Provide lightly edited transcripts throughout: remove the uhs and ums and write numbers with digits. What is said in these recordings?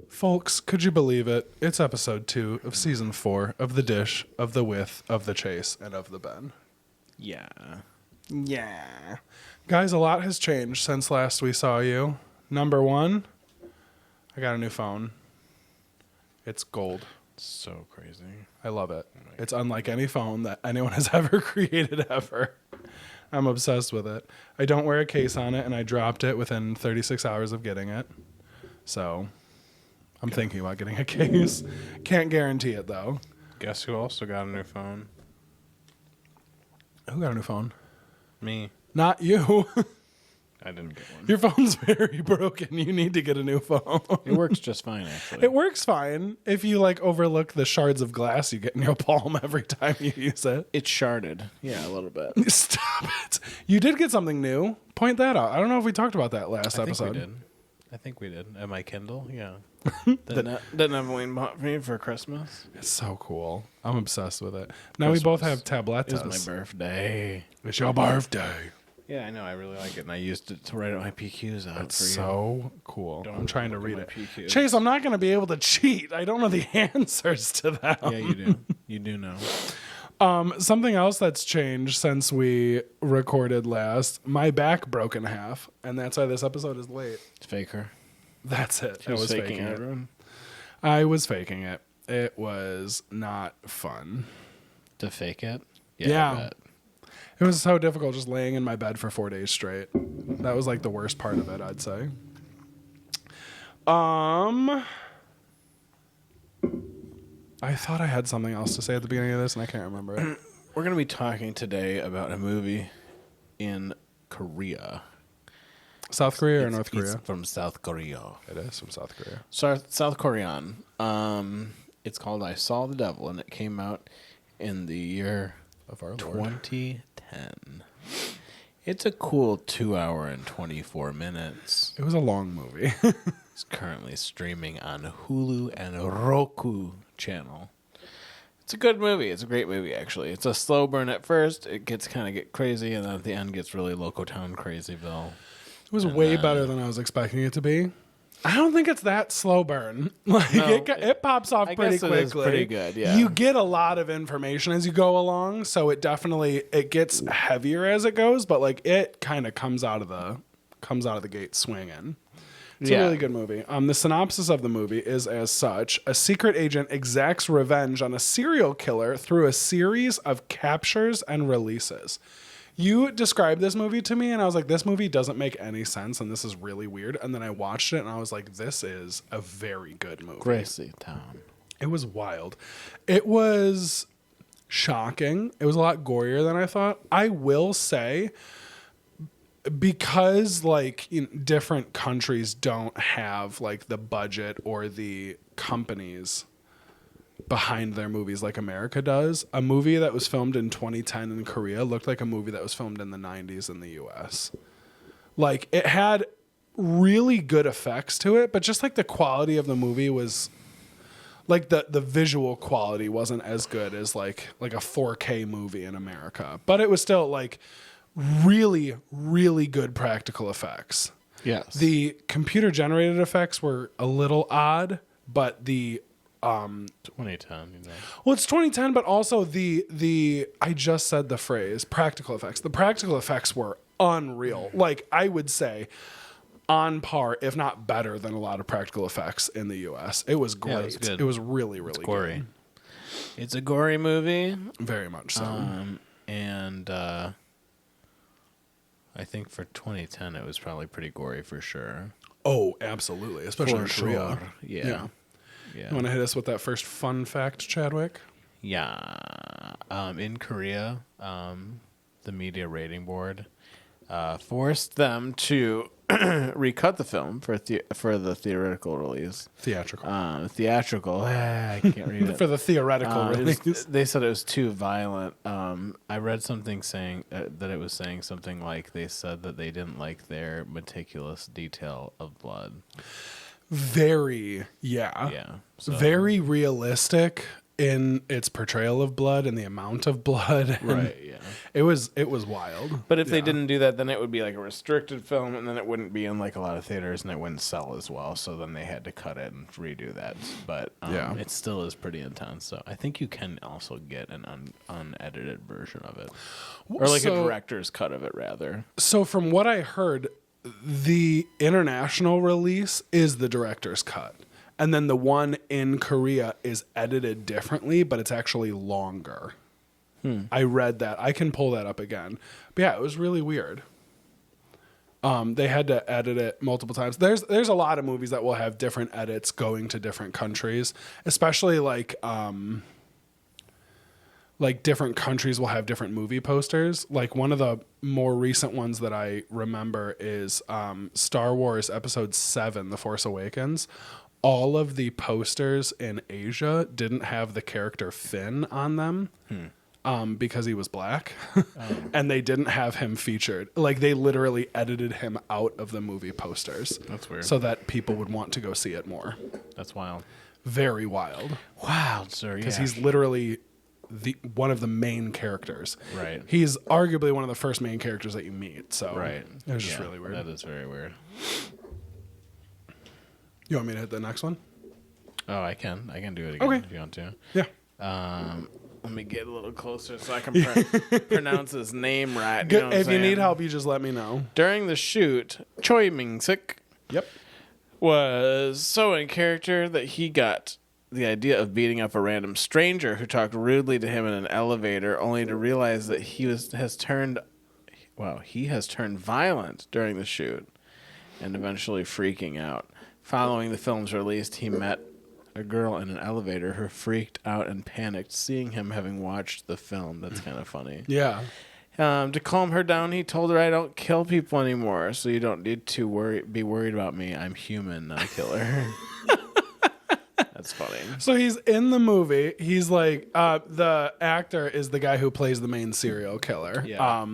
Folks, could you believe it? It's episode 2 of season 4 of The Dish, of The With, of The Chase, and of The Ben. Yeah. Yeah. Guys, a lot has changed since last we saw you. Number 1, I got a new phone. It's gold. So crazy. I love it. It's unlike any phone that anyone has ever created ever. I'm obsessed with it. I don't wear a case on it, and I dropped it within 36 hours of getting it. So I'm thinking about getting a case. Can't guarantee it, though. Guess who also got a new phone? Who got a new phone? Me. Not you. I didn't get one. Your phone's very broken. You need to get a new phone. It works just fine, actually. It works fine if you overlook the shards of glass you get in your palm every time you use it. It's sharded. Yeah, a little bit. Stop it. You did get something new. Point that out. I don't know if we talked about that last episode. I think we did. At my Kindle, yeah. Didn't Evelyn bought me for Christmas? It's so cool. I'm obsessed with it. Now we both have tabletas. It's my birthday. It's your birthday. Yeah, I know. I really like it, and I used it to write out my PQs out That's for you. so cool. I'm trying to read it. PQs. Chase, I'm not going to be able to cheat. I don't know the answers to them. Yeah, you do. You do know. Something else that's changed since we recorded last, my back broke in half, and that's why this episode is late. Faker. That's it. I was faking it. I was faking it. It was not fun. To fake it? Yeah. I bet. It was so difficult just laying in my bed for 4 days straight. That was the worst part of it, I'd say. I thought I had something else to say at the beginning of this, and I can't remember it. We're going to be talking today about a movie in Korea. South Korea or North Korea? It's from South Korea. It is from South Korea. South Korean. It's called I Saw the Devil, and it came out in the year of our Lord 2010. It's a cool 2 hour and 24 minutes. It was a long movie. It's currently streaming on Hulu and Roku channel. It's a good movie. It's a great movie, actually. It's a slow burn at first. It gets get crazy, and then at the end gets really Loco Town Crazyville. It was way better than I was expecting it to be. I don't think it's that slow burn. It pops off pretty quickly. It's pretty good, yeah. You get a lot of information as you go along, so it gets heavier as it goes, but it kind of comes out of the gate swinging. It's a really good movie. The synopsis of the movie is as such: a secret agent exacts revenge on a serial killer through a series of captures and releases. You described this movie to me, and I was like, this movie doesn't make any sense, and this is really weird. And then I watched it, and I was like, this is a very good movie. Gracie Town. It was wild. It was shocking. It was a lot gorier than I thought. I will say, because different countries don't have the budget or the companies behind their movies like America does, a movie that was filmed in 2010 in Korea looked like a movie that was filmed in the 90s in the US. It had really good effects to it, but just the quality of the movie was the visual quality wasn't as good as a 4K movie in America, but it was still really, really good practical effects. Yes. The computer generated effects were a little odd, but the 2010, Well, it's 2010, but also the I just said the phrase practical effects. The practical effects were unreal. I would say on par, if not better than a lot of practical effects in the US. It was great. Yeah, it was good. It was really, really gory. good. It's a gory movie. Very much so. And I think for 2010 it was probably pretty gory for sure. Oh, absolutely. Especially in Korea. Yeah. You want to hit us with that first fun fact, Chadwick? Yeah. In Korea, the media rating board forced them to recut the film for the theoretical release. Theatrical. I can't read it. For the theoretical release. They said it was too violent. I read something saying that it was saying something like they said that they didn't like their meticulous detail of blood. Very, Yeah. So. Very realistic. in its portrayal of blood and the amount of blood. And Right, yeah. It was wild. But if they didn't do that, then it would be like a restricted film, and then it wouldn't be in like a lot of theaters, and it wouldn't sell as well. So then they had to cut it and redo that. But it still is pretty intense. So I think you can also get an unedited version of it, or like a director's cut of it, rather. So from what I heard, the international release is the director's cut. And then the one in Korea is edited differently, but it's actually longer. I read that. I can pull that up again. But yeah, it was really weird. They had to edit it multiple times. There's a lot of movies that will have different edits going to different countries, especially like different countries will have different movie posters. Like one of the more recent ones that I remember is Star Wars Episode 7, The Force Awakens. All of the posters in Asia didn't have the character Finn on them because he was black. And they didn't have him featured. Like they literally edited him out of the movie posters. That's weird. So that people would want to go see it more. That's wild. Very wild. Wild, sir. Because he's literally one of the main characters. Right. He's arguably one of the first main characters that you meet. So Right. It was just really weird. That is very weird. You want me to hit the next one? Oh, I can do it again if you want to. Yeah. Let me get a little closer so I can pronounce his name right. You Good. know what I'm If you need saying? help, you just let me know. During the shoot, Choi Ming-sik Yep. was so in character that he got the idea of beating up a random stranger who talked rudely to him in an elevator, only to realize that he has turned violent during the shoot and eventually freaking out. Following the film's release, he met a girl in an elevator who freaked out and panicked seeing him having watched the film. That's kind of funny. Yeah. To calm her down, he told her, "I don't kill people anymore, so you don't need to be worried about me. I'm human, not a killer." That's funny. So he's in the movie. He's like, the actor is the guy who plays the main serial killer. Yeah.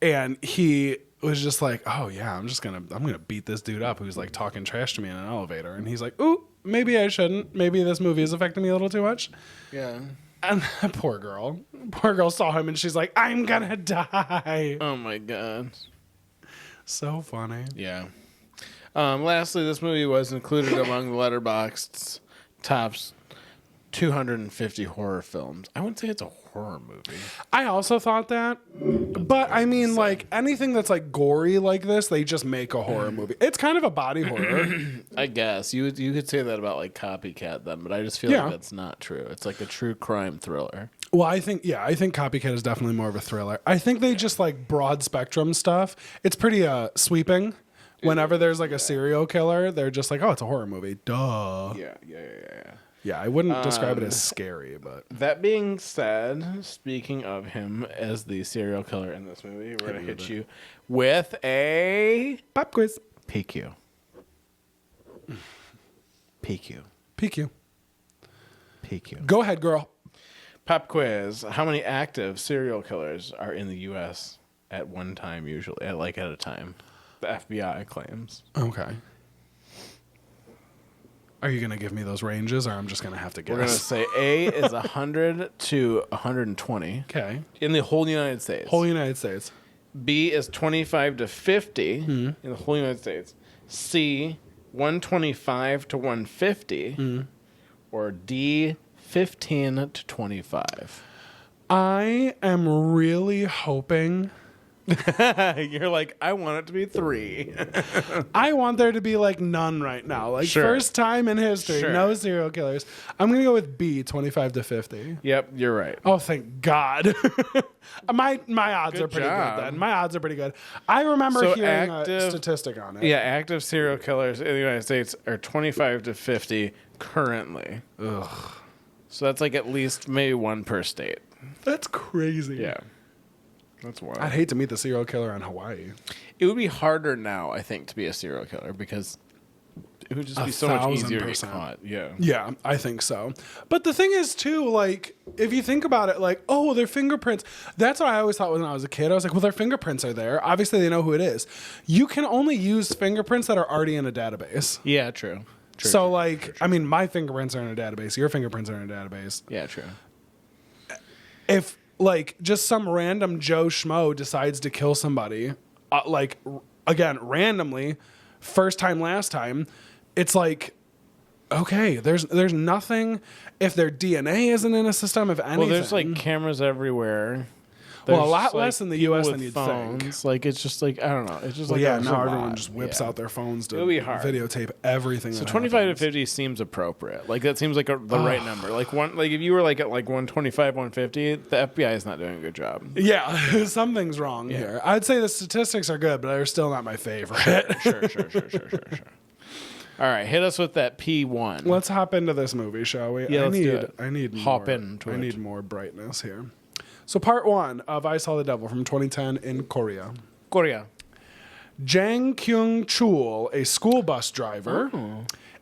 And he was just like, oh yeah, I'm gonna beat this dude up who's like talking trash to me in an elevator. And he's like, ooh, maybe I shouldn't. Maybe this movie is affecting me a little too much. Yeah. And poor girl saw him and she's like, I'm gonna die. Oh my god. So funny. Yeah. Lastly, this movie was included among the Letterboxd's tops 250 horror films. I wouldn't say it's a horror movie. I also thought that, but I mean, like anything that's like gory like this, they just make a horror movie. It's kind of a body horror. I guess you could say that about like Copycat then, but I just feel like that's not true. It's like a true crime thriller. Well, I think Copycat is definitely more of a thriller. I think they just like broad spectrum stuff. It's pretty sweeping. Whenever there's like a serial killer, they're just like, oh, it's a horror movie. Duh. Yeah. Yeah, I woun't describe it as scary, but That being said, speaking of him as the serial killer in this movie, we're going to hit you with a pop quiz. PQ. Go ahead, girl. Pop quiz. How many active serial killers are in the U.S. at one time, usually, at a time? The FBI claims. Okay. Are you going to give me those ranges, or I'm just going to have to guess? We're going to say A is 100 to 120. Okay. In the whole United States. Whole United States. B is 25 to 50 in the whole United States. C, 125 to 150. Or D, 15 to 25. I am really hoping... You're like, I want it to be 3. I want there to be like none right now. Like first time in history, no serial killers. I'm going to go with B, 25 to 50. Yep, you're right. Oh, thank God. my odds are pretty good then. My odds are pretty good. I remember hearing a statistic on it. Yeah, active serial killers in the United States are 25 to 50 currently. Ugh. So that's like at least maybe one per state. That's crazy. Yeah. That's wild. I'd hate to meet the serial killer in Hawaii. It would be harder now, I think, to be a serial killer because it would just be so much easier to get caught. Yeah. Yeah, I think so. But the thing is, too, like, if you think about it, like, oh, their fingerprints. That's what I always thought when I was a kid. I was like, well, their fingerprints are there. Obviously, they know who it is. You can only use fingerprints that are already in a database. Yeah, true. So, like, I mean, my fingerprints are in a database. Your fingerprints are in a database. Yeah, true. If, like, just some random Joe Schmo decides to kill somebody, again, randomly, first time, last time, it's like, okay, there's nothing. If their DNA isn't in a system, if anything. Well, there's, like, cameras everywhere. Well, a lot less in the U.S. than you'd think. Like, it's just like, I don't know. It's just well, like, yeah, now everyone just whips out their phones to videotape everything. So 25 to 50 seems appropriate. Like, that seems like the right number. Like, if you were like at like 125, 150, the FBI is not doing a good job. Yeah, something's wrong here. I'd say the statistics are good, but they're still not my favorite. Sure. All right, hit us with that P1. Let's hop into this movie, shall we? Yeah, let's do it. I need I need more brightness here. So part 1 of I Saw the Devil from 2010 in Korea. Jang Kyung-chul, a school bus driver,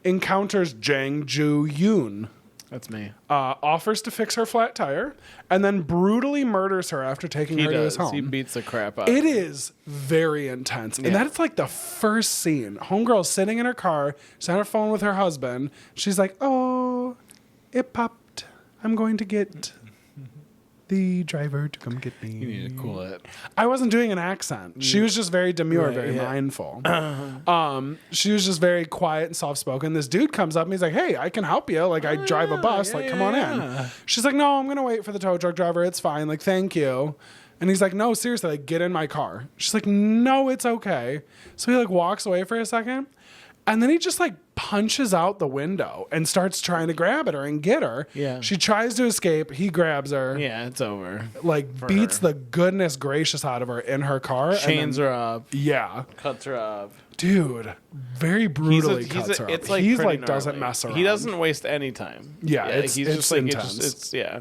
encounters Jang Joo-yoon. That's me. Offers to fix her flat tire, and then brutally murders her after taking her to his home. He beats the crap out of her. It is very intense. And that's like the first scene. Homegirl's sitting in her car. She's on her phone with her husband. She's like, oh, it popped. I'm going to get the driver to come get me. You need to cool it. I wasn't doing an accent. She was just very demure, very mindful. She was just very quiet and soft-spoken. This dude comes up and he's like, hey, I can help you. Like, I drive a bus. Come on in. She's like, no, I'm going to wait for the tow truck driver. It's fine. Like, thank you. And he's like, no, seriously, like, get in my car. She's like, no, it's okay. So he, like, walks away for a second. And then he just, like, punches out the window and starts trying to grab at her and get her. Yeah. She tries to escape. He grabs her. Yeah, it's over. Like, beats the goodness gracious out of her in her car. Chains her up. Yeah. Cuts her up. Dude, very brutally cuts her up. It's like he's like, doesn't mess around. He doesn't waste any time. Yeah, he's just like, intense. yeah.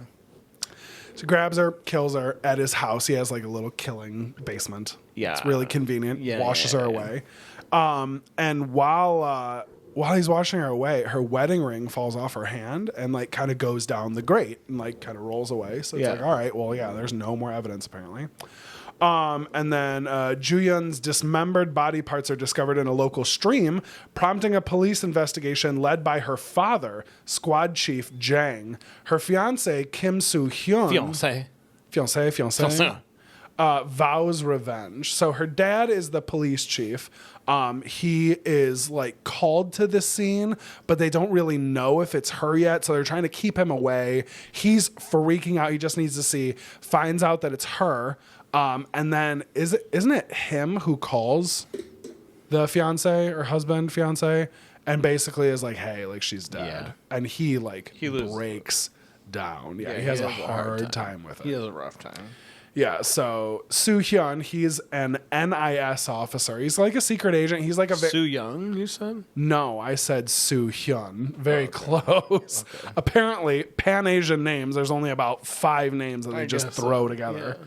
So grabs her, kills her at his house. He has like a little killing basement. Yeah. It's really convenient. Yeah, washes her away. And while he's washing her away, her wedding ring falls off her hand and like kind of goes down the grate and like kind of rolls away. So it's like, all right, well, yeah, there's no more evidence apparently. And then Joo-yeon's dismembered body parts are discovered in a local stream, prompting a police investigation led by her father, Squad Chief Jang. Her fiance, Kim Soo-hyun. Fiance. Vows revenge. So her dad is the police chief. He is like called to the scene, but they don't really know if it's her yet. So they're trying to keep him away. He's freaking out. He just needs to see, finds out that it's her. And then isn't it him who calls the fiance or husband, fiance, and basically is like, hey, like she's dead. And he breaks down. Yeah, he has a hard time with it. He has a rough time. Yeah, so Soo-hyun, he's an NIS officer. He's like a secret agent. He's like a Soo-young, you said? No, I said Soo-hyun. Very close. Okay. Apparently, Pan-Asian names, there's only about 5 names that they just throw together.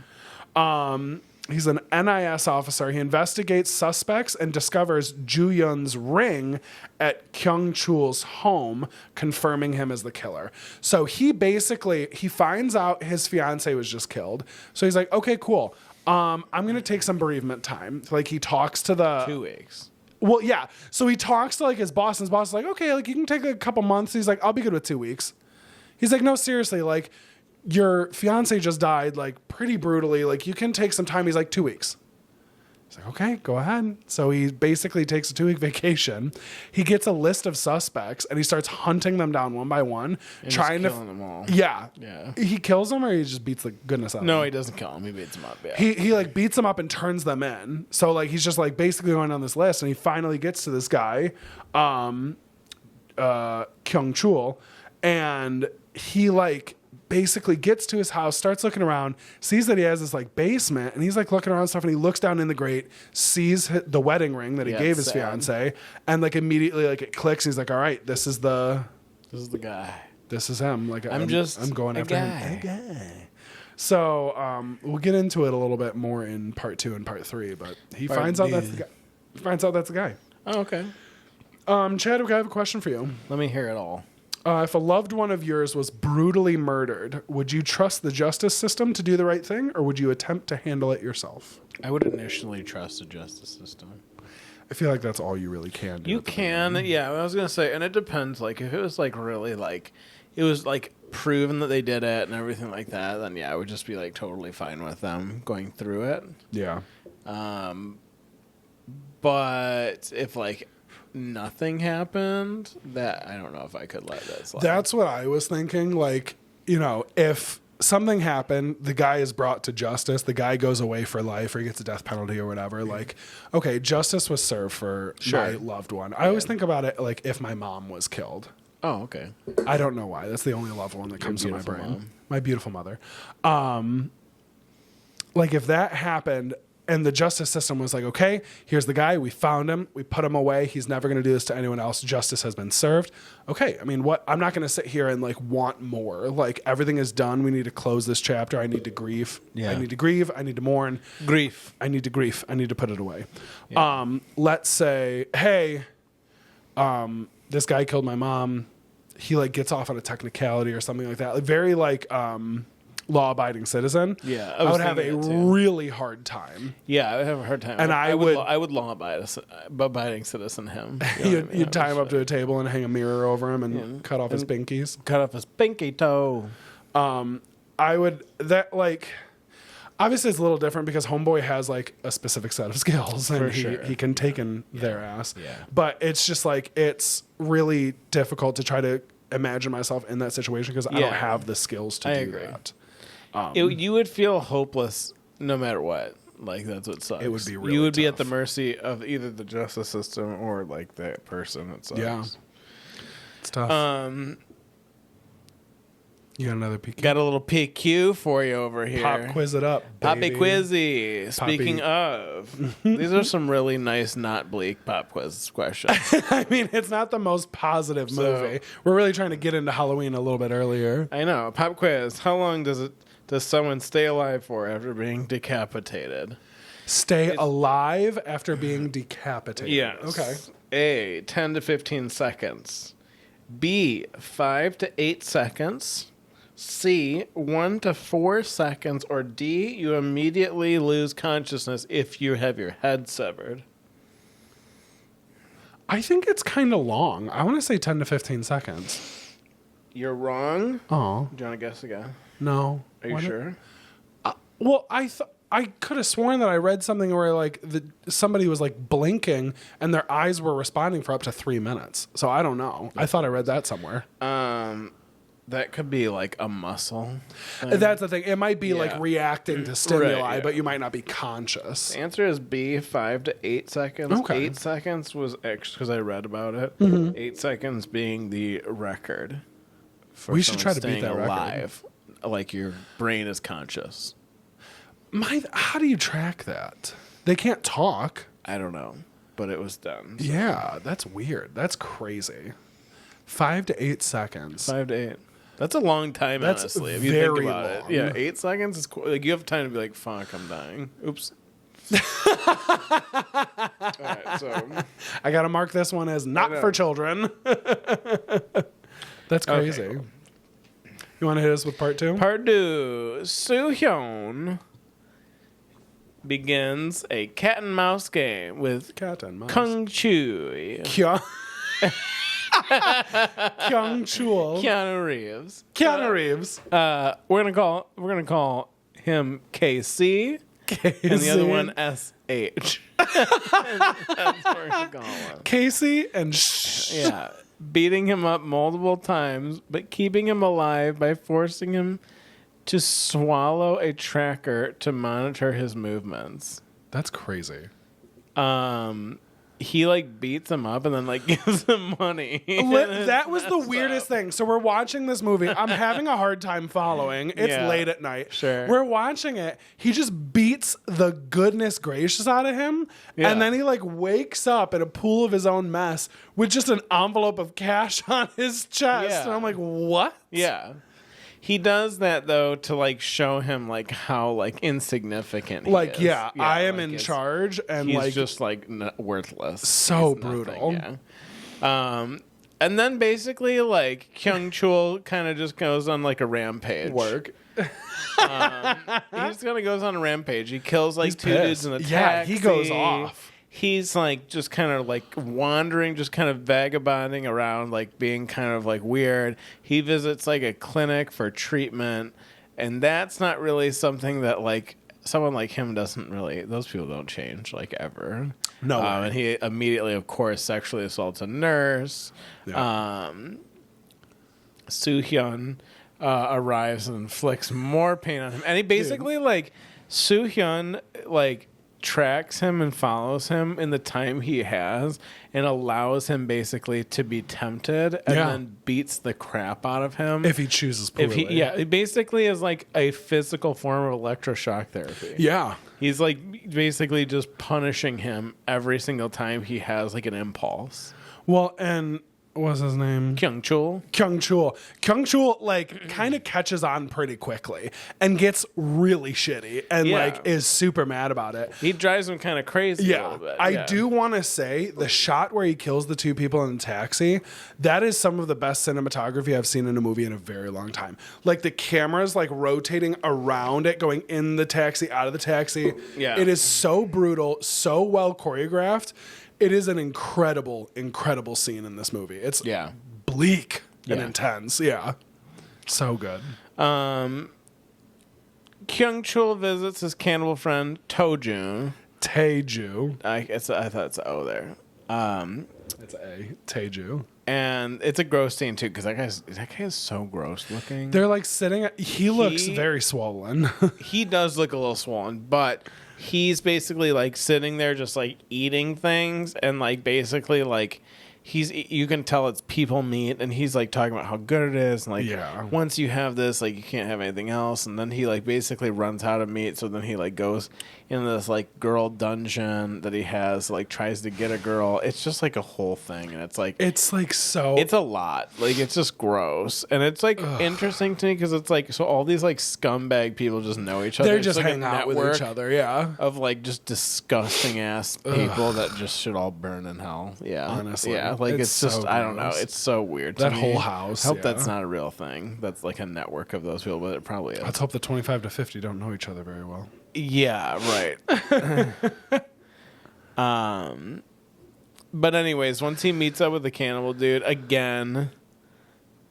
Yeah. He's an NIS officer. He investigates suspects and discovers Joo-yeon's ring at Kyung-chul's home, confirming him as the killer. So he finds out his fiance was just killed. So he's like, okay, cool. I'm going to take some bereavement time. Like he talks to the... 2 weeks. Well, yeah. So he talks to like his boss, and his boss is like, okay, like you can take a couple months. He's like, I'll be good with 2 weeks. He's like, no, seriously, like... your fiance just died like pretty brutally. Like you can take some time. He's like 2 weeks. He's like, okay, go ahead. So he basically takes a 2-week vacation. He gets a list of suspects and he starts hunting them down one by one, and trying to killing them all. Yeah. Yeah. He kills them or he just beats the goodness out of them? No, he doesn't kill them. He beats them up. Yeah. He like beats them up and turns them in. So like he's just like basically going on this list and he finally gets to this guy, Kyung-chul, and he like basically gets to his house, starts looking around, sees that he has this like basement, and he's like looking around and stuff, and he looks down in the grate, sees the wedding ring that he gave his fiance, and like immediately like it clicks. He's like, all right, this is the guy. This is him. Like I'm going after him. A guy. So we'll get into it a little bit more in part 2 and part 3, but he finds out that's the guy. Finds out that's the guy. Oh, okay. Chadwick, I have a question for you. Let me hear it all. If a loved one of yours was brutally murdered, would you trust the justice system to do the right thing, or would you attempt to handle it yourself? I would initially trust the justice system. I feel like that's all you really can do. You can, yeah. I was gonna say, and it depends. Like, if it was like really like, it was like proven that they did it and everything like that, then yeah, I would just be like totally fine with them going through it. Yeah. But if like nothing happened, that I don't know if I could let that slide. That's what I was thinking. Like, you know, if something happened, the guy is brought to justice, the guy goes away for life or he gets a death penalty or whatever. Like, okay, justice was served for my loved one. I always think about it like if my mom was killed. Oh, okay. I don't know why. That's the only loved one that comes to my brain. Mom. My beautiful mother. Like if that happened and the justice system was like, okay, here's the guy. We found him. We put him away. He's never going to do this to anyone else. Justice has been served. Okay. I mean, what? I'm not going to sit here and like want more. Like everything is done. We need to close this chapter. I need to grieve. Yeah. I need to grieve. I need to mourn. Grief. I need to grief. I need to put it away. Yeah. Let's say, hey, this guy killed my mom. He like gets off on a technicality or something like that. Like, very like law-abiding citizen. Yeah, I would have a really hard time. Yeah, I would have a hard time. And I would law-abiding citizen him. You'd tie him up to a table and hang a mirror over him and cut off his pinkies. Cut off his pinky toe. I would that like. Obviously, it's a little different because Homeboy has like a specific set of skills and he can take in their ass. Yeah. But it's just like it's really difficult to try to imagine myself in that situation because I don't have the skills to do that. You would feel hopeless no matter what. Like that's what sucks. It would be really You would be tough. at the mercy of either the justice system or like that person. It sucks. Yeah, it's tough. You got another PQ? Got a little PQ for you over here. Pop quiz it up, Poppy baby. Quizzy. Speaking of, these are some really nice, not bleak pop quiz questions. I mean, it's not the most positive movie. We're really trying to get into Halloween a little bit earlier. I know. Pop quiz. How long does someone stay alive for after being decapitated? Stay alive after being decapitated. Yes. Okay. A, 10 to 15 seconds. B, 5 to 8 seconds. C, 1 to 4 seconds. Or D, you immediately lose consciousness if you have your head severed. I think it's kind of long. I want to say 10 to 15 seconds. You're wrong. Oh. Do you want to guess again? No. Are you sure? Well, I could have sworn that I read something where like somebody was like blinking and their eyes were responding for up to 3 minutes. So I don't know. I thought I read that somewhere. That could be like a muscle thing. That's the thing. It might be like reacting to stimuli, Right, yeah. but you might not be conscious. The answer is B, 5 to 8 seconds. Okay. 8 seconds was extra because I read about it. 8 seconds being the record. For We should try to someone beat that staying record. alive. Like your brain is conscious. How do you track that? They can't talk. I don't know, but it was done. Yeah, that's weird. That's crazy. 5 to 8 seconds. 5 to 8. That's a long time, That's honestly. If you very think about long. it, yeah, 8 seconds is cool. Like you have time to be like, "Fuck, I'm dying." Oops. All right, so I got to mark this one as not for children. That's crazy. Okay. You want to hit us with part 2? Part 2. Soo-hyeon begins a cat and mouse game with Cat and mouse. Kung Chui. Kyung Chul. Keanu Reeves. Keanu Reeves. We're gonna call him KC, and the other one SH. That's what we're gonna call him. Casey and Yeah, beating him up multiple times, but keeping him alive by forcing him to swallow a tracker to monitor his movements. That's crazy. He like beats him up and then like gives him money. That was the weirdest thing. So we're watching this movie. I'm having a hard time following. It's late at night. Sure. We're watching it. He just beats the goodness gracious out of him. Yeah. And then he like wakes up in a pool of his own mess with just an envelope of cash on his chest. Yeah. And I'm like, what? Yeah. He does that though to like show him like how like insignificant he Like, is. yeah, I am like, in it's- charge. And He's like, just like worthless. So He's nothing, brutal. Yeah. And then basically like Kyung Chul kind of just goes on like a rampage. work. He just kind of goes on a rampage. He kills like He's two dudes pissed. in the Yeah, taxi. he goes off. he's like just kind of like wandering, just kind of vagabonding around, like being kind of like weird. He visits like a clinic for treatment, and that's not really something that like someone like him doesn't really. Those people don't change like ever. No way. And he immediately, of course, sexually assaults a nurse. Yeah. Soo-hyeon arrives and inflicts more pain on him, and he basically like Soo-hyeon like tracks him and follows him in the time he has and allows him basically to be tempted and then beats the crap out of him If he chooses poorly. it basically is like a physical form of electroshock therapy. Yeah. He's like basically just punishing him every single time he has like an impulse. Well, and what's his name? Kyung-chul. Kyung-chul like kind of catches on pretty quickly and gets really shitty and like is super mad about it. He drives him kind of crazy a little bit. I do want to say the shot where he kills the two people in the taxi, that is some of the best cinematography I've seen in a movie in a very long time. Like the camera's like rotating around it, going in the taxi, out of the taxi. Yeah. It is so brutal, so well choreographed. It is an incredible, incredible scene in this movie. It's bleak and intense. Yeah. So good. Kyung-chul visits his cannibal friend Toju. Taeju. I thought it's an O there. It's A. Taeju. And it's a gross scene too because that guy is so gross looking. They're like sitting. He looks very swollen. He does look a little swollen, but he's basically like sitting there just like eating things and like basically like you can tell it's people meat, and he's like talking about how good it is, and like once you have this, like you can't have anything else. And then he like basically runs out of meat, so then he like goes into this like girl dungeon that he has, like tries to get a girl. It's just like a whole thing, and it's like so it's a lot. Like it's just gross, and it's like interesting to me because it's like so all these like scumbag people just know each other. They're It's just like hanging out with each other, of like just disgusting ass people that just should all burn in hell. Yeah, honestly, yeah. Like it's just so I don't know. gross. It's so weird. That to me. whole house. I hope that's not a real thing. That's like a network of those people, but it probably is. Let's hope the 25 to 50 don't know each other very well. Yeah, right. But anyways, once he meets up with the cannibal dude again,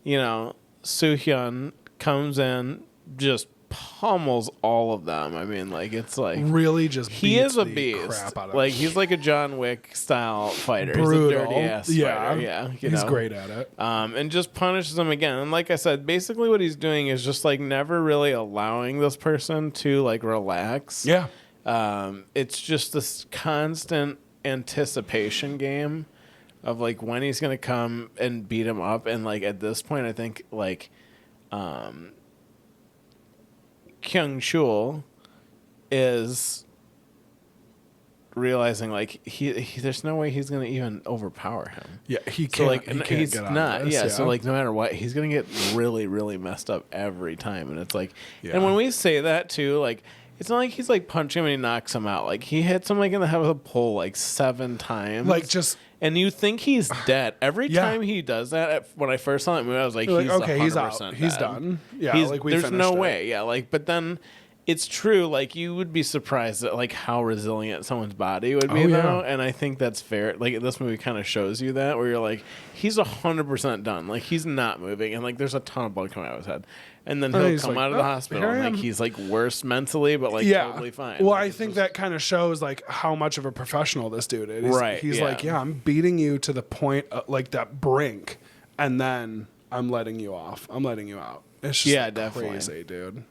you know, Soo-hyeon comes in, just pummels all of them. I mean, like it's like really just he beats is a the beast. crap out of Like he's like a John Wick style fighter. Brutal. He's a dirty ass fighter. Yeah, he's great at it. And just punishes them again. And like I said, basically what he's doing is just like never really allowing this person to like relax. Yeah. It's just this constant anticipation game of like when he's gonna come and beat him up. And like at this point, I think like Kyung-chul is realizing like he there's no way he's gonna even overpower him. Yeah, he can't. So like he can't he's get out not. of this, yeah, so like no matter what, he's gonna get really, really messed up every time. And it's like, Yeah. and when we say that too, like it's not like he's like punching him and he knocks him out. Like he hits him like in the head with a pole like 7 times. Like just. And you think he's dead every Yeah. time he does that. When I first saw that movie, I was like, You're he's like, okay, he's 100% out. He's dead. done. Yeah, like we there's finished no it. way. Yeah, like but then it's true. Like you would be surprised at like how resilient someone's body would be, though. And I think that's fair. Like this movie kind of shows you that, where you're like, he's 100% done. Like he's not moving, and like there's a ton of blood coming out of his head, and then he'll come like, out of the hospital, and like he's like worse mentally, but like totally fine. Well, like, I think that kind of shows like how much of a professional this dude is. Right, He's yeah. like, yeah, I'm beating you to the point like that brink, and then I'm letting you off. I'm letting you out. It's just definitely. crazy, dude.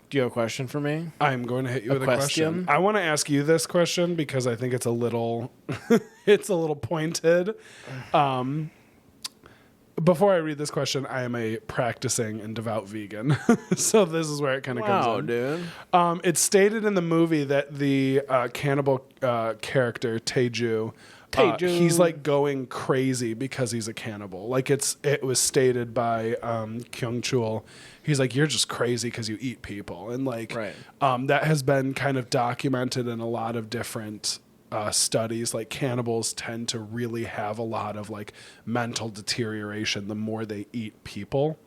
Do you have a question for me? I'm going to hit you with a question. question? I want to ask you this question because I think it's a little it's a little pointed. Before I read this question, I am a practicing and devout vegan. So this is where it kind of comes in. Dude. It's stated in the movie that the cannibal character, Taeju, he's like going crazy because he's a cannibal. Like it was stated by Kyung-chul. He's like, you're just crazy because you eat people. And like that has been kind of documented in a lot of different studies. Like cannibals tend to really have a lot of like mental deterioration the more they eat people.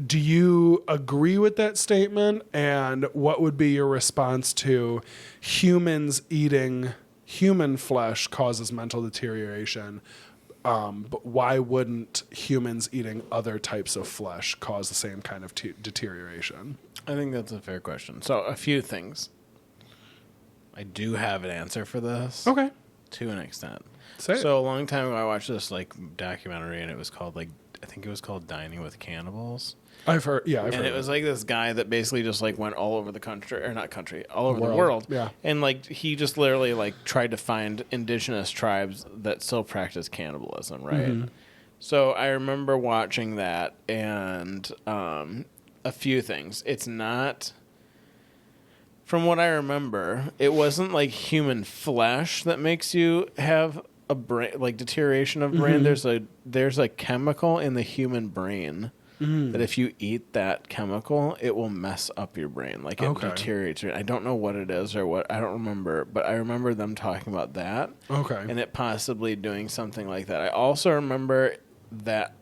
Do you agree with that statement? And what would be your response to humans eating human flesh causes mental deterioration? But why wouldn't humans eating other types of flesh cause the same kind of deterioration? I think that's a fair question. So a few things. I do have an answer for this. Okay. To an extent. Say it. So a long time ago, I watched this like documentary, and it was called I think it was called Dining with Cannibals. I've heard. Yeah, I've heard. And it was like this guy that basically just like went all over the country, or not country, all over the world. Yeah. And like he just literally like tried to find indigenous tribes that still practice cannibalism, right? Mm-hmm. So I remember watching that, and a few things. It's not. From what I remember, it wasn't like human flesh that makes you have a brain, like deterioration of brain. Mm-hmm. There's a chemical in the human brain that if you eat that chemical, it will mess up your brain. Like it deteriorates. I don't know what it is or what. I don't remember, but I remember them talking about that. Okay. And it possibly doing something like that. I also remember that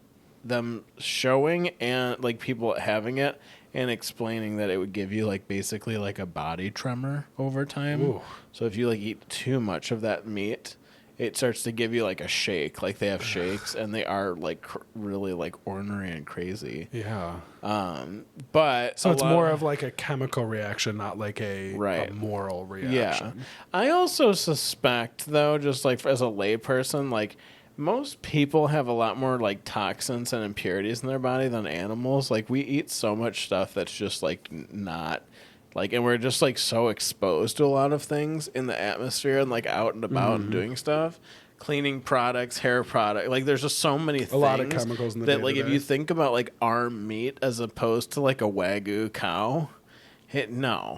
them showing and like people having it and explaining that it would give you like basically like a body tremor over time. Ooh. So if you like eat too much of that meat, it starts to give you like a shake. Like they have shakes and they are like really like ornery and crazy. Yeah. But so it's more of like a chemical reaction, not like a moral reaction. Yeah. I also suspect though, just like as a layperson, like most people have a lot more like toxins and impurities in their body than animals. Like we eat so much stuff that's just like not like, and we're just like so exposed to a lot of things in the atmosphere and like out and about and doing stuff, cleaning products, hair product. Like there's just so many things, a lot of chemicals in the that like if you think about like our meat as opposed to like a Wagyu cow,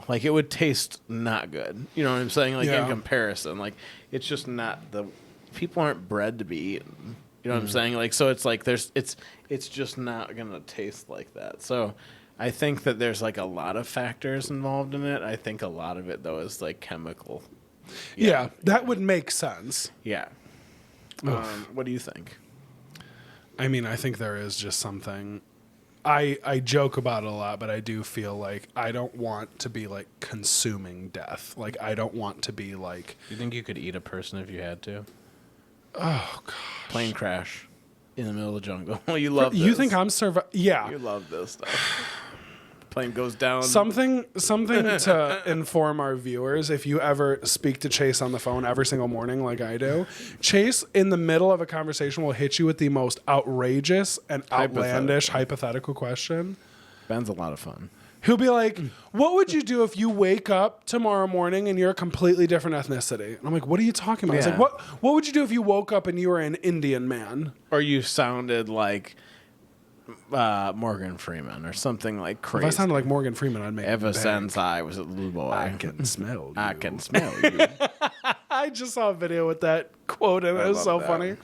like it would taste not good. You know what I'm saying? Like in comparison, like it's just not the. People aren't bred to be eaten. You know what I'm saying? Like, so it's like it's just not gonna taste like that. So I think that there's like a lot of factors involved in it. I think a lot of it though is like chemical. Yeah, that would make sense. Yeah. What do you think? I mean, I think there is just something. I joke about it a lot, but I do feel like I don't want to be like consuming death. Like I don't want to be like. You think you could eat a person if you had to? Oh gosh. Plane crash in the middle of the jungle. You love this. You think I'm Yeah. You love this stuff. Plane goes down. Something to inform our viewers. If you ever speak to Chase on the phone every single morning like I do, Chase in the middle of a conversation will hit you with the most outrageous and outlandish hypothetical question. Ben's a lot of fun. He'll be like, what would you do if you wake up tomorrow morning and you're a completely different ethnicity? And I'm like, what are you talking about? Yeah. He's like, what would you do if you woke up and you were an Indian man? Or you sounded like Morgan Freeman or something like crazy. If I sounded like Morgan Freeman, I'd make Ever since I was a little boy. I can smell you. I can smell you. I just saw a video with that quote and it was so funny.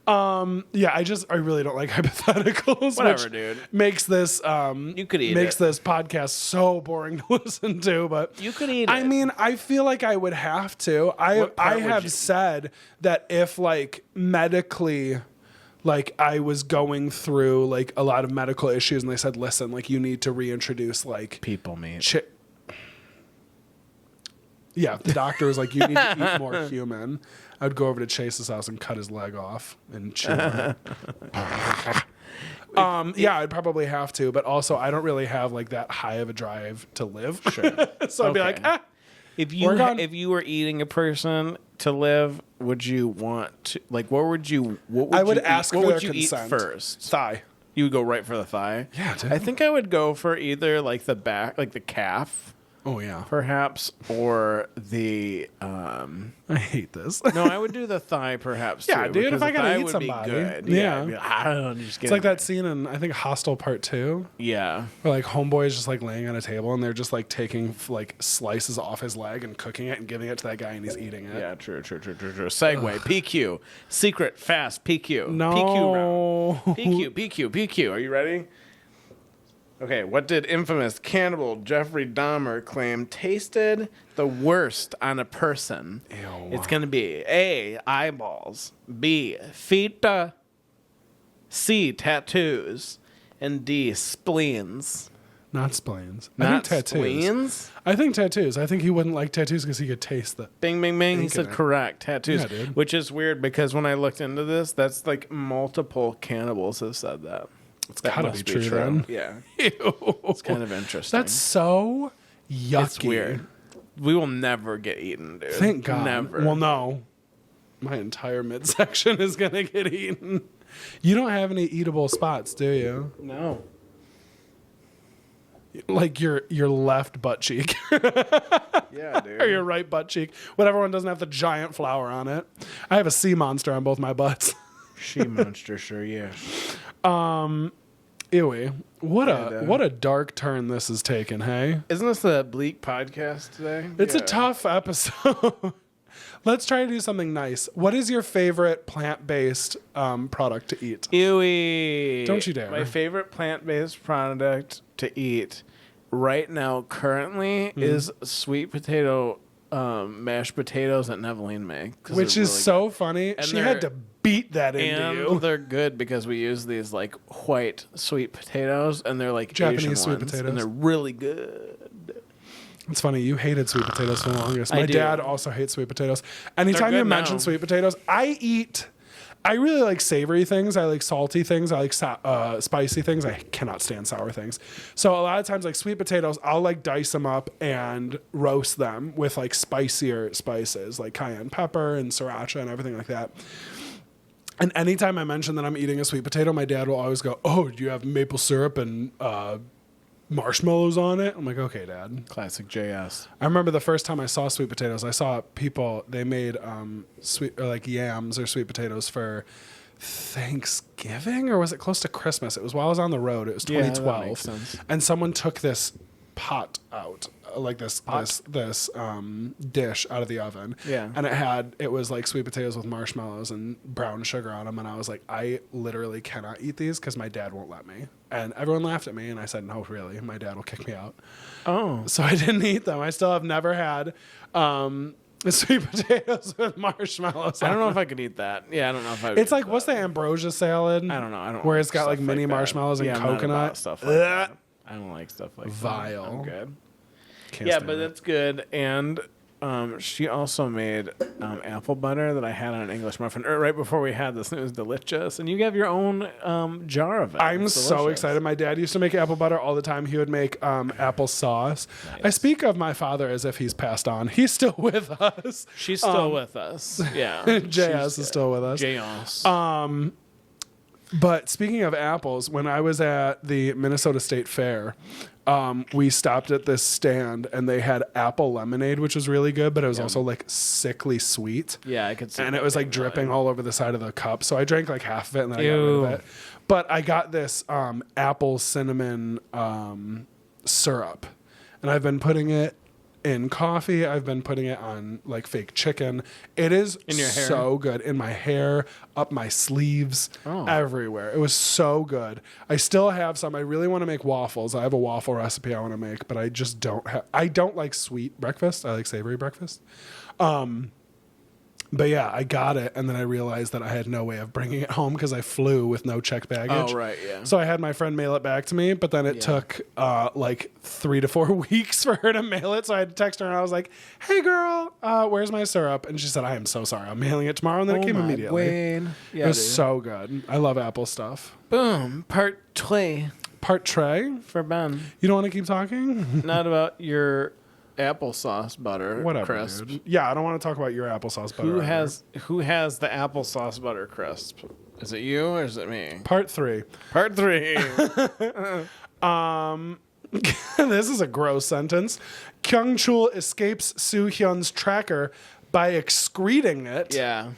Yeah, I really don't like hypotheticals. Whatever, dude. Makes this you could eat this podcast so boring to listen to. But you could eat it. I mean, I feel like I would have to. I have said that if like medically, like I was going through like a lot of medical issues, and they said, listen, like you need to reintroduce like people meat. Yeah, the doctor was like, you need to eat more human. I'd go over to Chase's house and cut his leg off and chew on it. Yeah, I'd probably have to, but also I don't really have like that high of a drive to live. Sure. So I'd be like, if you were eating a person to live, would you want to like what would you ask for their consent. Eat first? Thigh. You would go right for the thigh? Yeah, dude. I think I would go for either like the back, like the calf. Oh yeah, perhaps, or the. I hate this. No, I would do the thigh, perhaps. Yeah, too, dude. If I gotta eat somebody, yeah. It's like that scene in I think Hostel Part 2. Yeah, where like homeboy is just like laying on a table and they're just like taking like slices off his leg and cooking it and giving it to that guy and he's eating it. Yeah, true. Segue. PQ. Secret. Fast. PQ. No. PQ round. PQ. Are you ready? Okay, what did infamous cannibal Jeffrey Dahmer claim tasted the worst on a person? Ew. It's going to be A, eyeballs, B, feet, C, tattoos, And D, spleens. Not spleens. Not I think tattoos. spleens? I think tattoos. I think he wouldn't like tattoos because he could taste the Bing, bing, bing. He ink said in it. correct. Tattoos. Yeah, dude. Which is weird because when I looked into this, that's like multiple cannibals have said that. It's gotta be true then. Yeah. Ew. It's kind of interesting. That's so yucky. It's weird. We will never get eaten, dude. Thank God. Never. Well, no. My entire midsection is going to get eaten. You don't have any eatable spots, do you? No. Like your left butt cheek. Yeah, dude. Or your right butt cheek. Whatever one doesn't have the giant flower on it. I have a sea monster on both my butts. She monster, sure, yeah. Ewy. What a dark turn this has taken, hey? Isn't this a bleak podcast today? It's a tough episode. Let's try to do something nice. What is your favorite plant-based product to eat? Ewy. Don't you dare. My favorite plant-based product to eat right now currently is sweet potato mashed potatoes that Neveline make. Which is really so funny. And she had to beat that into and you. they're good because we use these like white sweet potatoes and they're like Japanese Asian sweet ones, potatoes. and they're really good. It's funny. You hated sweet potatoes for the longest. I My do. dad also hates sweet potatoes. Anytime They're you good mention now. sweet potatoes, I really like savory things. I like salty things. I like spicy things. I cannot stand sour things. So a lot of times, like sweet potatoes, I'll like dice them up and roast them with like spicier spices, like cayenne pepper and sriracha and everything like that. And anytime I mention that I'm eating a sweet potato, my dad will always go, "Oh, do you have maple syrup and marshmallows on it?" I'm like, "Okay, Dad." Classic JS. I remember the first time I saw sweet potatoes, I saw people, they made sweet or like yams or sweet potatoes for Thanksgiving, or was it close to Christmas? It was while I was on the road. It was Yeah, that 2012. makes sense. And someone took this pot out, like this dish out of the oven. Yeah. And it was like sweet potatoes with marshmallows and brown sugar on them. And I was like, I literally cannot eat these because my dad won't let me. And everyone laughed at me. And I said, no, really, my dad will kick me out. Oh. So I didn't eat them. I still have never had sweet potatoes with marshmallows. I don't know if I could eat that. Yeah, I don't know if I would It's eat like, what's the ambrosia salad? I don't know. I don't Where like it's got like stuff mini that. marshmallows and Yeah, I'm not coconut. about stuff like that. I don't like stuff like Vile. that. I'm good. Can't Yeah, stand but it. that's good. And she also made apple butter that I had on an English muffin right before we had this. And it was delicious. And you have your own jar of it. I'm It's so delicious. excited. My dad used to make apple butter all the time. He would make apple sauce. Nice. I speak of my father as if he's passed on. He's still with us. She's still with us. Yeah. JS is still with us. JS. But speaking of apples, when I was at the Minnesota State Fair, we stopped at this stand and they had apple lemonade, which was really good, but it was also like sickly sweet. Yeah, I could see And that it was like being dripping really- all over the side of the cup. So I drank like half of it and then I got rid of it. But I got this apple cinnamon syrup. And I've been putting it in coffee. I've been putting it on like fake chicken. It is In your hair? so good. In my hair, up my sleeves, everywhere. It was so good. I still have some. I really want to make waffles. I have a waffle recipe I want to make, but I just don't have. I don't like sweet breakfast. I like savory breakfast. But yeah, I got it, and then I realized that I had no way of bringing it home because I flew with no checked baggage. Oh, right, yeah. So I had my friend mail it back to me, but then it took like 3 to 4 weeks for her to mail it. So I had to text her, and I was like, "Hey, girl, where's my syrup?" And she said, "I am so sorry. I'm mailing it tomorrow." And then it came immediately. Wayne. Yeah, It was so good. I love apple stuff. Boom. Part 2 Part Trey, for Ben. you don't want to keep talking? Not about your applesauce butter Whatever, crisp. dude. Yeah, I don't want to talk about your applesauce butter. Who has the applesauce butter crisp? Is it you or is it me? Part 3. Part 3. This is a gross sentence. Kyung-chul escapes Soo-hyun's tracker by excreting it Yeah.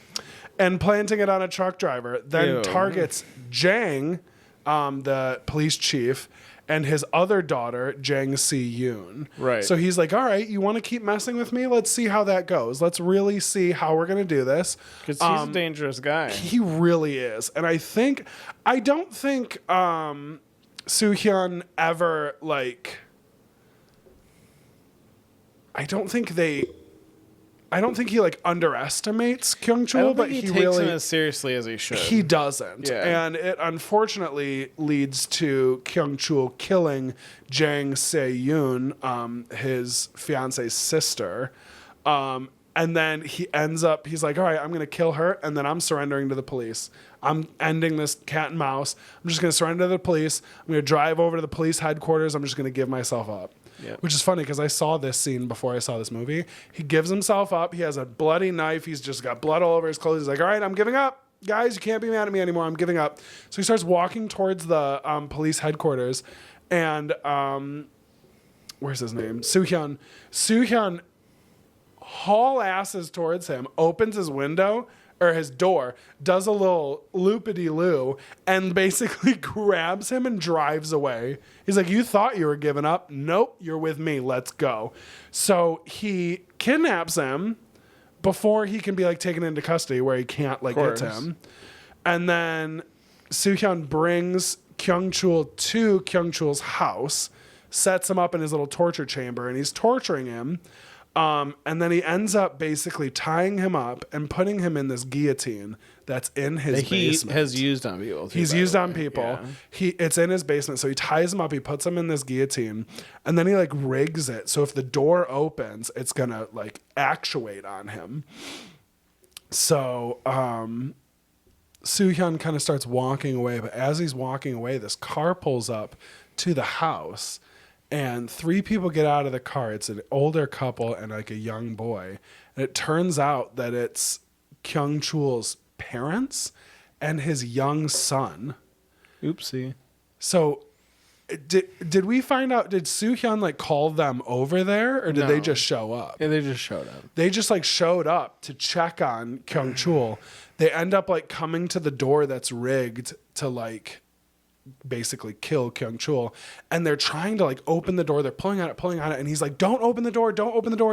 and planting it on a truck driver, then Ew. targets Jang, the police chief, and his other daughter, Jang Si-yoon. Right. So he's like, all right, you want to keep messing with me? Let's see how that goes. Let's really see how we're going to do this. Because he's a dangerous guy. He really is. And I don't think Soo-hyun ever, like, I I don't think he like underestimates Kyung-chul, but he he takes really him as seriously as he should. he doesn't. Yeah. And it unfortunately leads to Kyung-chul killing Jang Se-yoon, his fiance's sister. And then he's like, all right, I'm going to kill her, and then I'm surrendering to the police. I'm ending this cat and mouse. I'm just going to surrender to the police. I'm going to drive over to the police headquarters. I'm just going to give myself up. Yep. Which is funny because I saw this scene before I saw this movie. He gives himself up. He has a bloody knife. He's just got blood all over his clothes. He's like, all right, I'm giving up. Guys, you can't be mad at me anymore. I'm giving up. So he starts walking towards the police headquarters. And where's his name? Soo-hyeon. Soo-hyeon haul asses towards him, opens his window or his door, does a little loopity-loo, and basically grabs him and drives away. He's like, you thought you were giving up? Nope, you're with me. Let's go. So he kidnaps him before he can be like taken into custody where he can't like get to him. And then Soo-hyeon brings Kyung-chul to Kyung-chul's house, sets him up in his little torture chamber, and he's torturing him. And then he ends up basically tying him up and putting him in this guillotine that's in his basement. He has used on people. He's used on people. Yeah. It's in his basement. So he ties him up. He puts him in this guillotine, and then he like rigs it so if the door opens, it's gonna like actuate on him. So Soo-hyeon kind of starts walking away, but as he's walking away, this car pulls up to the house. And 3 people get out of the car. It's an older couple and like a young boy. And it turns out that it's Kyung-chul's parents and his young son. Oopsie. So did we find out, did Soo-hyeon like call them over there or did they just show up? Yeah, they just showed up. They just like showed up to check on Kyung-chul. They end up like coming to the door that's rigged to like basically kill Kyung-chul, and they're trying to like open the door. They're pulling on it, and he's like, don't open the door,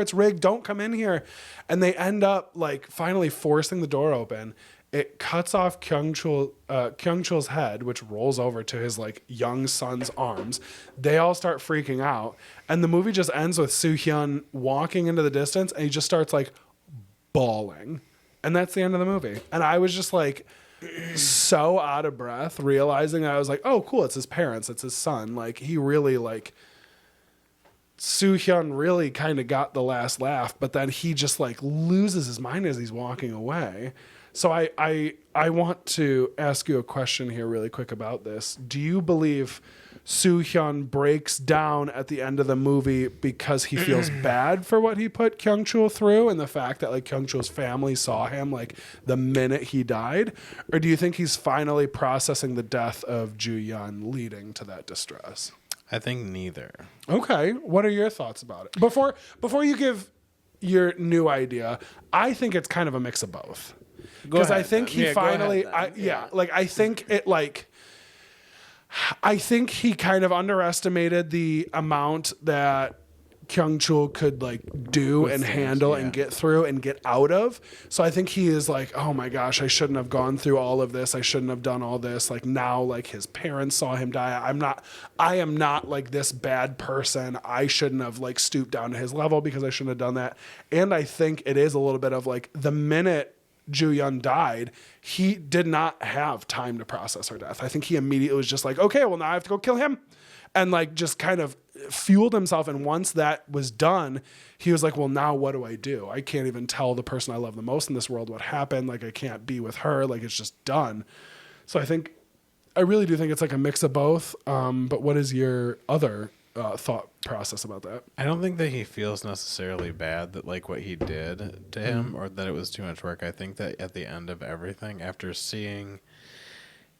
it's rigged, don't come in here. And they end up like finally forcing the door open. It cuts off Kyung-chul's head, which rolls over to his like young son's arms. They all start freaking out, and the movie just ends with Soo-hyeon walking into the distance, and he just starts like bawling, and that's the end of the movie. And I was just like so out of breath realizing I was like, oh cool, it's his parents, it's his son. Like he really like Soo-hyeon really kind of got the last laugh, but then he just like loses his mind as he's walking away. So I want to ask you a question here really quick about this. Do you believe Soo-hyeon breaks down at the end of the movie because he feels bad for what he put Kyung-chul through and the fact that like Kyung-chul's family saw him like the minute he died? Or do you think he's finally processing the death of Ju-yeon leading to that distress? I think neither. Okay. What are your thoughts about it? Before you give your new idea, I think it's kind of a mix of both. Because I think he finally, I think he kind of underestimated the amount that Kyung-chul could like do and handle and get through and get out of. So I think he is like, oh my gosh, I shouldn't have gone through all of this. I shouldn't have done all this. Like now, like his parents saw him die. I am not like this bad person. I shouldn't have like stooped down to his level because I shouldn't have done that. And I think it is a little bit of like the minute Ju-yeon died, he did not have time to process her death. I think he immediately was just like, okay, well now I have to go kill him. And like just kind of fueled himself. And once that was done, he was like, well, now what do I do? I can't even tell the person I love the most in this world what happened. Like I can't be with her. Like it's just done. So I really do think it's like a mix of both. But what is your other thought process about that? I don't think that he feels necessarily bad that like what he did to him or that it was too much work. I think that at the end of everything, after seeing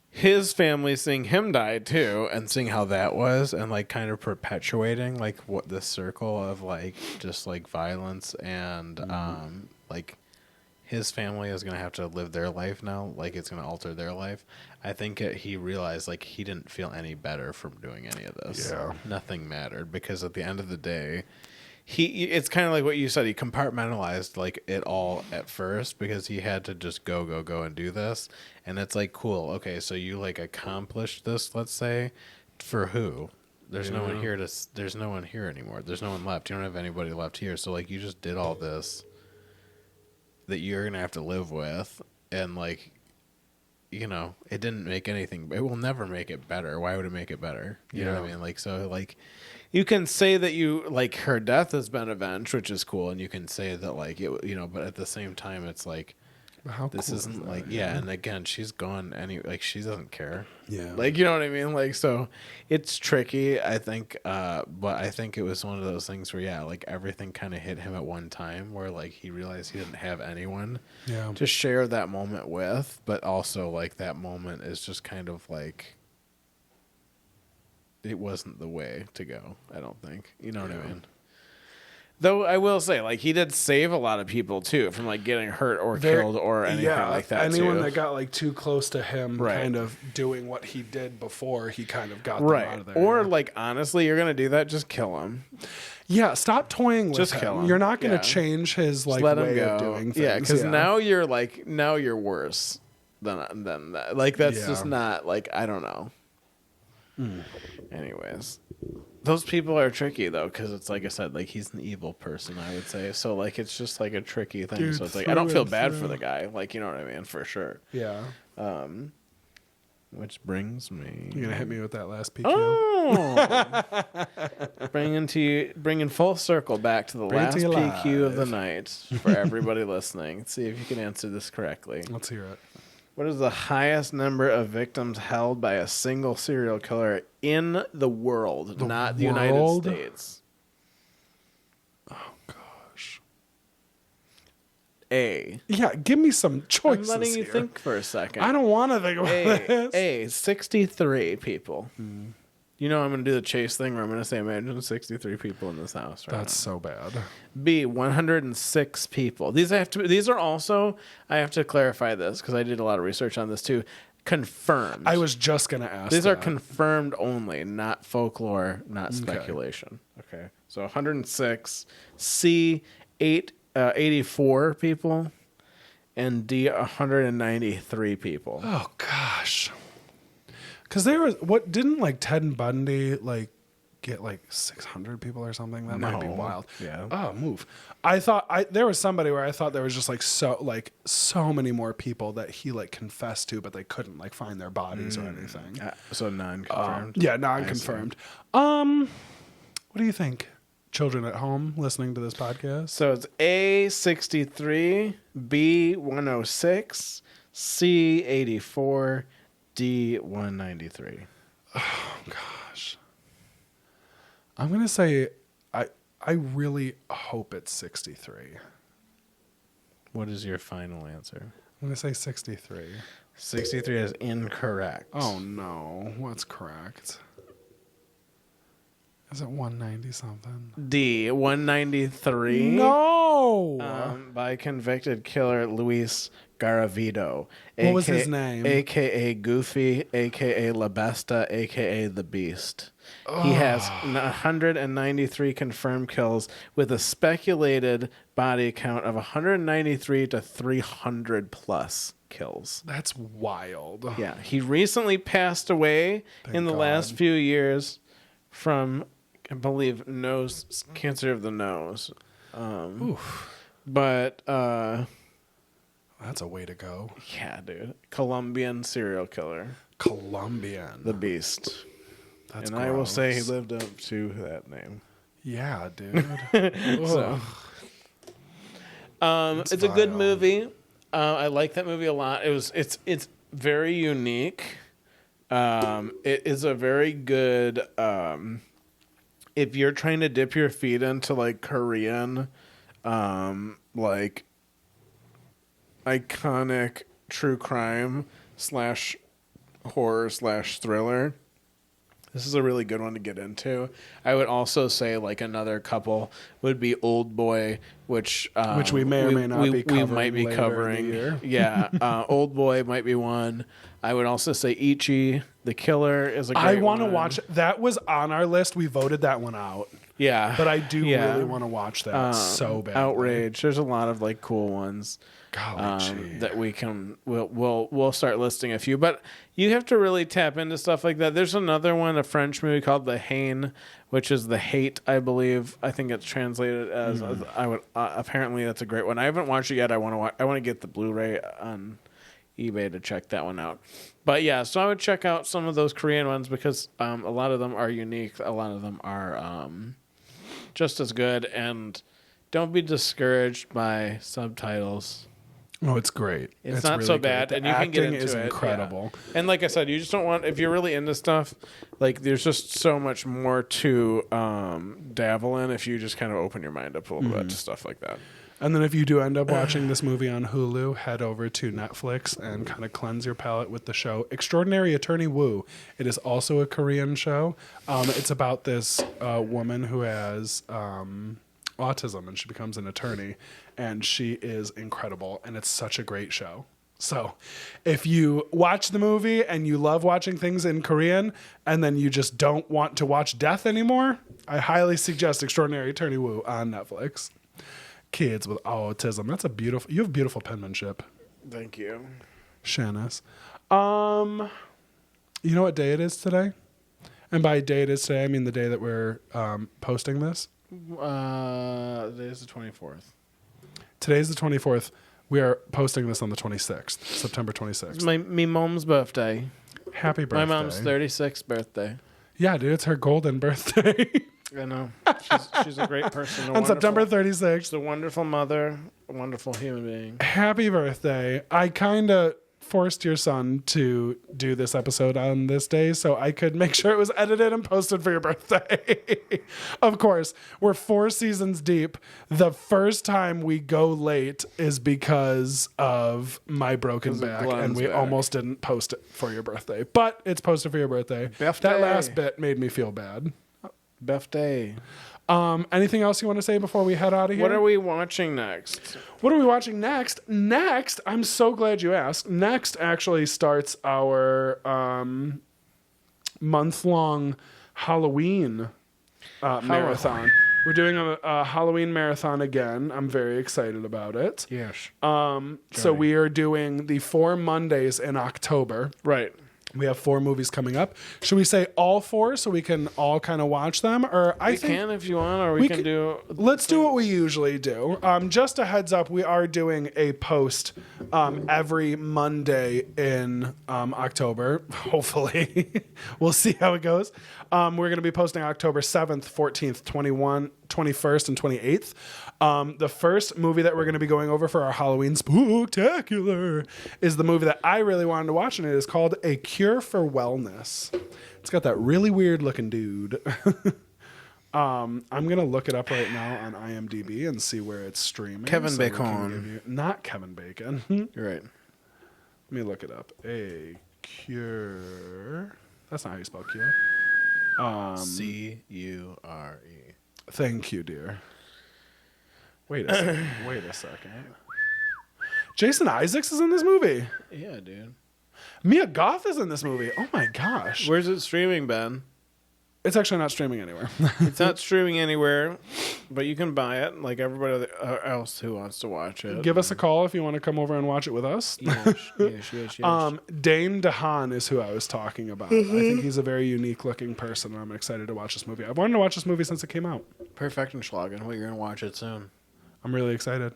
his family, seeing him die too, and seeing how that was, and like kind of perpetuating like what this circle of like just like violence and like his family is going to have to live their life now, like it's going to alter their life. I think he realized like he didn't feel any better from doing any of this. Yeah. Nothing mattered because at the end of the day, it's kind of like what you said. He compartmentalized like it all at first because he had to just go and do this. And it's like, cool. Okay. So you like accomplished this, let's say, for who? There's no one here there's no one here anymore. There's no one left. You don't have anybody left here. So like you just did all this that you're gonna have to live with, and like, you know, it didn't make anything. It will never make it better. Why would it make it better? You know what I mean? Like, so like, you can say that you like her death has been avenged, which is cool, and you can say that like it, you know, but at the same time, it's like. How this cool isn't is that, like and again she's gone like she doesn't care, like, you know what I mean, like, so it's tricky, I think, but I think it was one of those things where like everything kind of hit him at one time where like he realized he didn't have anyone to share that moment with, but also like that moment is just kind of like it wasn't the way to go, I don't think, you know what I mean. Though I will say, like, he did save a lot of people, too, from, like, getting hurt or killed or anything like that, anyone too. that got, like, too close to him kind of doing what he did before, he kind of got them out of there. Or, like, honestly, you're going to do that, just kill him. Yeah, stop toying with just him. Kill him. You're not going to change his, like, way of doing things. Yeah, because now you're, like, now you're worse than that. Like, that's just not, like, I don't know. Anyways. Those people are tricky, though, because it's like I said, like, he's an evil person, I would say. So, like, it's just, like, a tricky thing. Dude, so it's like, I don't feel bad for the guy. Like, you know what I mean? For sure. Yeah. Which brings me... You're going to hit me with that last PQ? Oh! bringing full circle back to the last PQ of the night for everybody listening. Let's see if you can answer this correctly. Let's hear it. What is the highest number of victims held by a single serial killer in the world, not the United States? Oh, gosh. A. Yeah, give me some choices. I'm letting you here. think for a second. I don't want to think about this. A. 63 people. You know I'm going to do the chase thing where I'm going to say imagine 63 people in this house right That's now. so bad. B, 106 people. These are also, I have to clarify this because I did a lot of research on this too, confirmed. I was just going to ask These are confirmed only, not folklore, not speculation. Okay. So 106, C, 84 people, and D, 193 people. Oh, gosh. Because there was didn't like Ted Bundy like get like 600 people or something? That might be wild. Yeah. Oh, move. I thought there was somebody where I thought there was just like so many more people that he like confessed to, but they couldn't like find their bodies or anything. So non-confirmed. Yeah, non-confirmed. What do you think? Children at home listening to this podcast. So it's A 63, B 106, C 84. D 193. Oh gosh. I'm gonna say I really hope it's 63. What is your final answer? I'm gonna say 63. 63 is incorrect. Oh no. What's correct? Is it 190 something? D 193. No. By convicted killer Luis Garavito. What was his name? AKA Goofy, AKA La Besta, AKA The Beast. He has 193 confirmed kills with a speculated body count of 193 to 300 plus kills. That's wild. Yeah. He recently passed away in the last few years from, I believe, cancer of the nose. But that's a way to go. Yeah, dude. Colombian serial killer. Colombian. The Beast. That's and gross. I will say he lived up to that name. Yeah, dude. So, it's a good movie. I like that movie a lot. It's very unique. It is a very good if you're trying to dip your feet into like Korean like iconic true crime / horror / thriller. This is a really good one to get into. I would also say like another couple would be Old Boy, which we may or may not be covering. We might be covering. Yeah, Old Boy might be one. I would also say Ichi the Killer is a great one. I want to watch. That was on our list. We voted that one out. Yeah. But I do really want to watch that so bad. Outrage. There's a lot of like cool ones. Golly that we'll start listing a few, but you have to really tap into stuff like that. There's another one, a French movie called The Haine, which is the hate, I believe. I think it's translated as I would. Apparently, that's a great one. I haven't watched it yet. I want to get the Blu-ray on eBay to check that one out. But yeah, so I would check out some of those Korean ones because a lot of them are unique. A lot of them are just as good, and don't be discouraged by subtitles. Oh, it's great. It's not really so bad, and you can get into it. Is incredible. Yeah. And like I said, you just don't want, if you're really into stuff, like there's just so much more to dabble in if you just kind of open your mind up a little bit to stuff like that. And then if you do end up watching this movie on Hulu, head over to Netflix and kind of cleanse your palate with the show Extraordinary Attorney Woo. It is also a Korean show. It's about this woman who has autism, and she becomes an attorney, and she is incredible, and it's such a great show. So if you watch the movie and you love watching things in Korean and then you just don't want to watch death anymore, I highly suggest Extraordinary Attorney Woo on Netflix. Kids with autism. That's you have beautiful penmanship. Thank you. Shanice. You know what day it is today? And by day it is today, I mean the day that we're posting this. Today's the 24th. Today's the 24th. We are posting this on the 26th, September 26th. It's my mom's birthday. Happy birthday. My mom's 36th birthday. Yeah, dude, it's her golden birthday. I know. She's a great person. On September 36th. She's a wonderful mother, a wonderful human being. Happy birthday. I kind of forced your son to do this episode on this day so I could make sure it was edited and posted for your birthday. Of course, we're 4 seasons deep. The first time we go late is because of my broken back, and we almost didn't post it for your birthday. But it's posted for your birthday. That last bit made me feel bad. Birthday. Anything else you want to say before we head out of here? What are we watching next? What are we watching next? Next, I'm so glad you asked. Next actually starts our month-long Halloween marathon. We're doing a Halloween marathon again. I'm very excited about it. Yes. So we are doing the 4 Mondays in October. Right. We have 4 movies coming up. Should we say all 4 so we can all kind of watch them? Or we can if you want, or we can do... Let's do what we usually do. Just a heads up, we are doing a post every Monday in October. Hopefully. We'll see how it goes. We're going to be posting October 7th, 14th, 21st, and 28th. The first movie that we're going to be going over for our Halloween Spooktacular is the movie that I really wanted to watch, and it is called A Cure for Wellness. It's got that really weird looking dude. I'm going to look it up right now on IMDb and see where it's streaming. Kevin Bacon. Not Kevin Bacon. You're right. Let me look it up. A Cure. That's not how you spell cure. Cure. Thank you, dear. Wait a second. Jason Isaacs is in this movie. Yeah, dude. Mia Goth is in this movie. Oh my gosh. Where's it streaming, Ben? It's actually not streaming anywhere. It's not streaming anywhere, but you can buy it like everybody else who wants to watch it. Give us a call if you want to come over and watch it with us. Yes. Dane DeHaan is who I was talking about. Mm-hmm. I think he's a very unique looking person, and I'm excited to watch this movie. I've wanted to watch this movie since it came out. Perfect and Schlagen. Well, you're going to watch it soon. I'm really excited.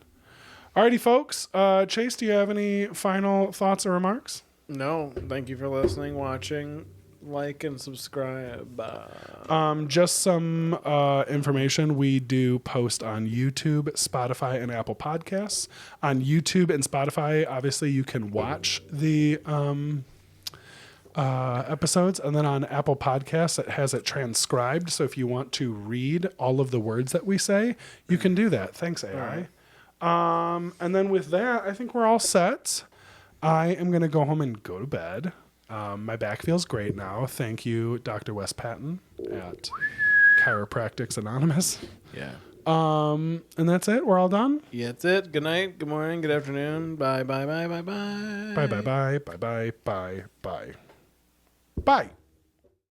Alrighty, folks. Chase, do you have any final thoughts or remarks? No. Thank you for listening, watching. Like and subscribe. Just some information. We do post on YouTube, Spotify, and Apple Podcasts. On YouTube and Spotify, obviously, you can watch the episodes. And then on Apple Podcasts, it has it transcribed. So if you want to read all of the words that we say, you can do that. Thanks, AI. Right. And then with that, I think we're all set. I am going to go home and go to bed. My back feels great now. Thank you, Dr. Wes Patton at Chiropractics Anonymous. Yeah. And that's it. We're all done. Yeah, that's it. Good night, good morning, good afternoon. Bye, bye, bye, bye, bye. Bye, bye, bye, bye, bye, bye, bye. Bye.